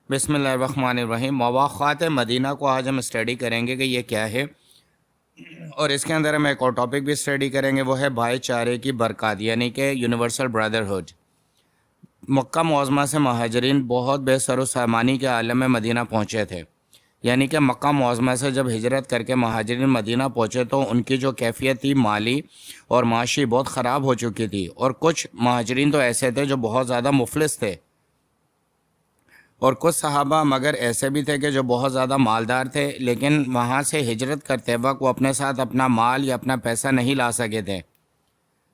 بسم اللہ الرحمن الرحیم۔ مواقعات مدینہ کو آج ہم اسٹڈی کریں گے کہ یہ کیا ہے، اور اس کے اندر ہم ایک اور ٹاپک بھی اسٹڈی کریں گے، وہ ہے بھائی چارے کی برکات، یعنی کہ یونیورسل برادرہڈ۔ مکہ معظمہ سے مہاجرین بہت بے سر و سامانی کے عالم میں مدینہ پہنچے تھے، یعنی کہ مکہ معظمہ سے جب ہجرت کر کے مہاجرین مدینہ پہنچے تو ان کی جو کیفیت تھی مالی اور معاشی بہت خراب ہو چکی تھی، اور کچھ مہاجرین تو ایسے تھے جو بہت زیادہ مفلس تھے، اور کچھ صحابہ مگر ایسے بھی تھے کہ جو بہت زیادہ مالدار تھے، لیکن وہاں سے ہجرت کرتے وقت وہ اپنے ساتھ اپنا مال یا اپنا پیسہ نہیں لا سکے تھے۔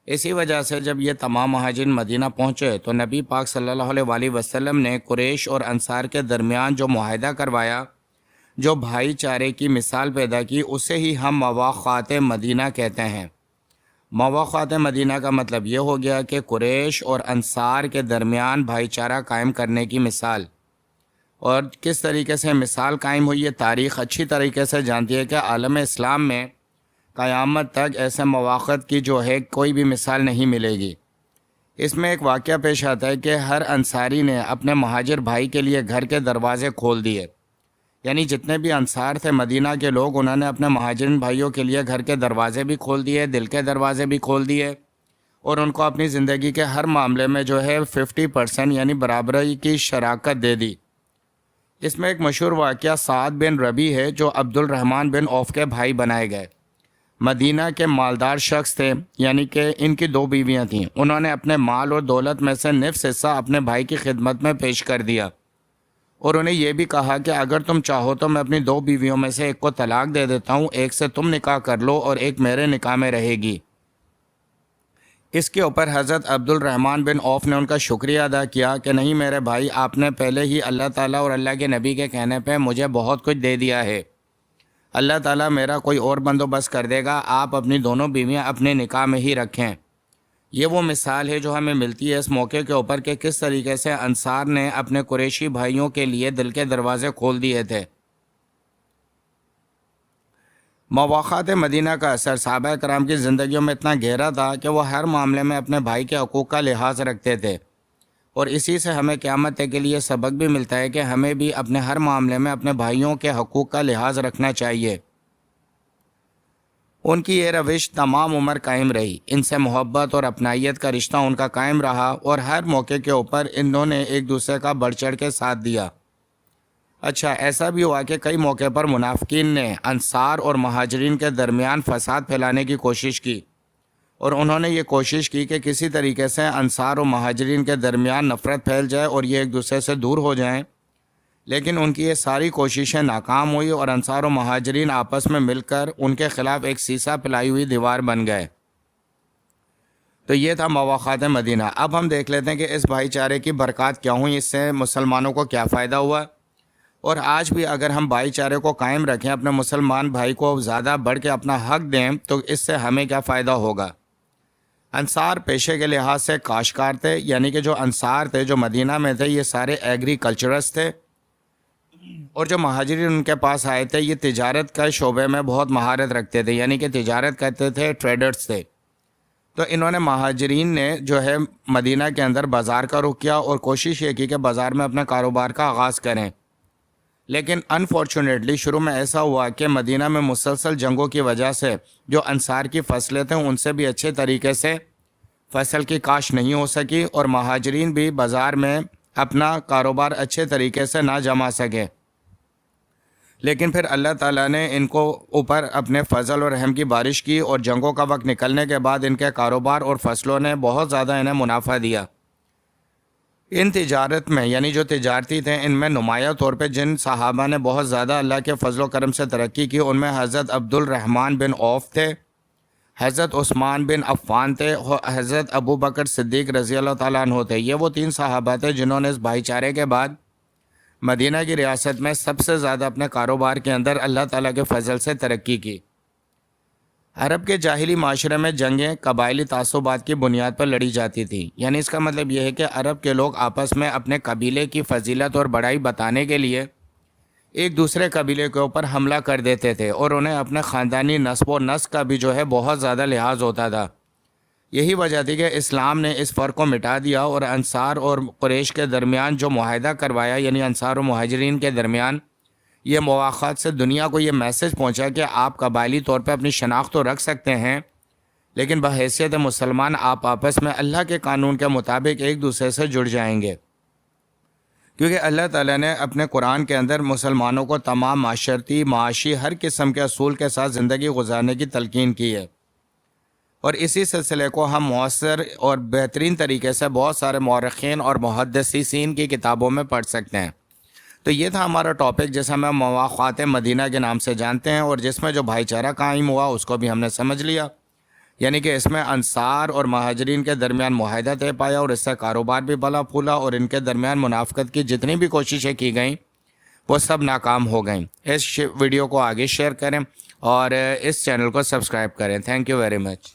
اسی وجہ سے جب یہ تمام مہاجرین مدینہ پہنچے تو نبی پاک صلی اللہ علیہ وآلہ وسلم نے قریش اور انصار کے درمیان جو معاہدہ کروایا، جو بھائی چارے کی مثال پیدا کی، اسے ہی ہم مواقعات مدینہ کہتے ہیں۔ مواقعات مدینہ کا مطلب یہ ہو گیا کہ قریش اور انصار کے درمیان بھائی چارہ قائم کرنے کی مثال۔ اور کس طریقے سے مثال قائم ہوئی، یہ تاریخ اچھی طریقے سے جانتی ہے کہ عالم اسلام میں قیامت تک ایسے مواقع کی جو ہے کوئی بھی مثال نہیں ملے گی۔ اس میں ایک واقعہ پیش آتا ہے کہ ہر انصاری نے اپنے مہاجر بھائی کے لیے گھر کے دروازے کھول دیے، یعنی جتنے بھی انصار تھے مدینہ کے لوگ، انہوں نے اپنے مہاجرین بھائیوں کے لیے گھر کے دروازے بھی کھول دیے، دل کے دروازے بھی کھول دیے، اور ان کو اپنی زندگی کے ہر معاملے میں جو ہے 50% یعنی برابری کی شراکت دے دی۔ اس میں ایک مشہور واقعہ سعد بن ربی ہے، جو عبد الرحمن بن عوف کے بھائی بنائے گئے۔ مدینہ کے مالدار شخص تھے، یعنی کہ ان کی 2 بیویاں تھیں۔ انہوں نے اپنے مال اور دولت میں سے نصف حصہ اپنے بھائی کی خدمت میں پیش کر دیا، اور انہیں یہ بھی کہا کہ اگر تم چاہو تو میں اپنی 2 بیویوں میں سے ایک کو طلاق دے دیتا ہوں، ایک سے تم نکاح کر لو اور ایک میرے نکاح میں رہے گی۔ اس کے اوپر حضرت عبد الرحمن بن عوف نے ان کا شکریہ ادا کیا کہ نہیں میرے بھائی، آپ نے پہلے ہی اللہ تعالیٰ اور اللہ کے نبی کے کہنے پہ مجھے بہت کچھ دے دیا ہے، اللہ تعالیٰ میرا کوئی اور بندوبست کر دے گا، آپ اپنی دونوں بیویاں اپنے نکاح میں ہی رکھیں۔ یہ وہ مثال ہے جو ہمیں ملتی ہے اس موقع کے اوپر کہ کس طریقے سے انصار نے اپنے قریشی بھائیوں کے لیے دل کے دروازے کھول دیے تھے۔ مواقعات مدینہ کا اثر صحابہ کرام کی زندگیوں میں اتنا گہرا تھا کہ وہ ہر معاملے میں اپنے بھائی کے حقوق کا لحاظ رکھتے تھے، اور اسی سے ہمیں قیامت تک کے لیے سبق بھی ملتا ہے کہ ہمیں بھی اپنے ہر معاملے میں اپنے بھائیوں کے حقوق کا لحاظ رکھنا چاہیے۔ ان کی یہ روش تمام عمر قائم رہی، ان سے محبت اور اپنائیت کا رشتہ ان کا قائم رہا، اور ہر موقع کے اوپر انہوں نے ایک دوسرے کا بڑھ چڑھ کے ساتھ دیا۔ اچھا، ایسا بھی ہوا کہ کئی موقع پر منافقین نے انصار اور مہاجرین کے درمیان فساد پھیلانے کی کوشش کی، اور انہوں نے یہ کوشش کی کہ کسی طریقے سے انصار و مہاجرین کے درمیان نفرت پھیل جائے اور یہ ایک دوسرے سے دور ہو جائیں، لیکن ان کی یہ ساری کوششیں ناکام ہوئی، اور انصار و مہاجرین آپس میں مل کر ان کے خلاف ایک سیسا پلائی ہوئی دیوار بن گئے۔ تو یہ تھا مواقعات مدینہ۔ اب ہم دیکھ لیتے ہیں کہ اس بھائی چارے کی برکات کیا ہوئی، اس سے مسلمانوں کو کیا فائدہ ہوا، اور آج بھی اگر ہم بھائی چارے کو قائم رکھیں، اپنے مسلمان بھائی کو زیادہ بڑھ کے اپنا حق دیں، تو اس سے ہمیں کیا فائدہ ہوگا۔ انصار پیشے کے لحاظ سے کاشتکار تھے، یعنی کہ جو انصار تھے جو مدینہ میں تھے یہ سارے ایگریکلچرسٹ تھے، اور جو مہاجرین ان کے پاس آئے تھے یہ تجارت کا شعبے میں بہت مہارت رکھتے تھے، یعنی کہ تجارت کرتے تھے، ٹریڈرز تھے۔ تو انہوں نے مہاجرین نے جو ہے مدینہ کے اندر بازار کا رخ کیا اور کوشش یہ کی کہ بازار میں اپنے کاروبار کا آغاز کریں، لیکن انفارچونیٹلی شروع میں ایسا ہوا کہ مدینہ میں مسلسل جنگوں کی وجہ سے جو انصار کی فصلیں تھیں ان سے بھی اچھے طریقے سے فصل کی کاشت نہیں ہو سکی، اور مہاجرین بھی بازار میں اپنا کاروبار اچھے طریقے سے نہ جما سکے۔ لیکن پھر اللہ تعالیٰ نے ان کو اوپر اپنے فضل اور رحم کی بارش کی، اور جنگوں کا وقت نکلنے کے بعد ان کے کاروبار اور فصلوں نے بہت زیادہ انہیں منافع دیا۔ ان تجارت میں یعنی جو تجارتی تھے ان میں نمایاں طور پہ جن صحابہ نے بہت زیادہ اللہ کے فضل و کرم سے ترقی کی، ان میں حضرت عبد الرحمن بن عوف تھے، حضرت عثمان بن عفان تھے، حضرت ابو بکر صدیق رضی اللہ تعالیٰ عنہ تھے۔ یہ وہ 3 صحابہ تھے جنہوں نے اس بھائی چارے کے بعد مدینہ کی ریاست میں سب سے زیادہ اپنے کاروبار کے اندر اللہ تعالیٰ کے فضل سے ترقی کی۔ عرب کے جاہلی معاشرے میں جنگیں قبائلی تعصبات کی بنیاد پر لڑی جاتی تھیں، یعنی اس کا مطلب یہ ہے کہ عرب کے لوگ آپس میں اپنے قبیلے کی فضیلت اور بڑائی بتانے کے لیے ایک دوسرے قبیلے کے اوپر حملہ کر دیتے تھے، اور انہیں اپنے خاندانی نسب و نسق کا بھی جو ہے بہت زیادہ لحاظ ہوتا تھا۔ یہی وجہ تھی کہ اسلام نے اس فرق کو مٹا دیا اور انصار اور قریش کے درمیان جو معاہدہ کروایا، یعنی انصار و مہاجرین کے درمیان یہ مواخات سے دنیا کو یہ میسج پہنچا کہ آپ قبائلی طور پہ اپنی شناخت تو رکھ سکتے ہیں، لیکن بحیثیت مسلمان آپ آپس میں اللہ کے قانون کے مطابق ایک دوسرے سے جڑ جائیں گے، کیونکہ اللہ تعالیٰ نے اپنے قرآن کے اندر مسلمانوں کو تمام معاشرتی، معاشی، ہر قسم کے اصول کے ساتھ زندگی گزارنے کی تلقین کی ہے، اور اسی سلسلے کو ہم مؤثر اور بہترین طریقے سے بہت سارے مورخین اور محدثین کی کتابوں میں پڑھ سکتے ہیں۔ تو یہ تھا ہمارا ٹاپک جسے ہم مواخات مدینہ کے نام سے جانتے ہیں، اور جس میں جو بھائی چارہ قائم ہوا اس کو بھی ہم نے سمجھ لیا، یعنی کہ اس میں انصار اور مہاجرین کے درمیان معاہدہ طے پایا اور اس سے کاروبار بھی بلا پھولا، اور ان کے درمیان منافقت کی جتنی بھی کوششیں کی گئیں وہ سب ناکام ہو گئیں۔ اس ویڈیو کو آگے شیئر کریں اور اس چینل کو سبسکرائب کریں۔ Thank you very much.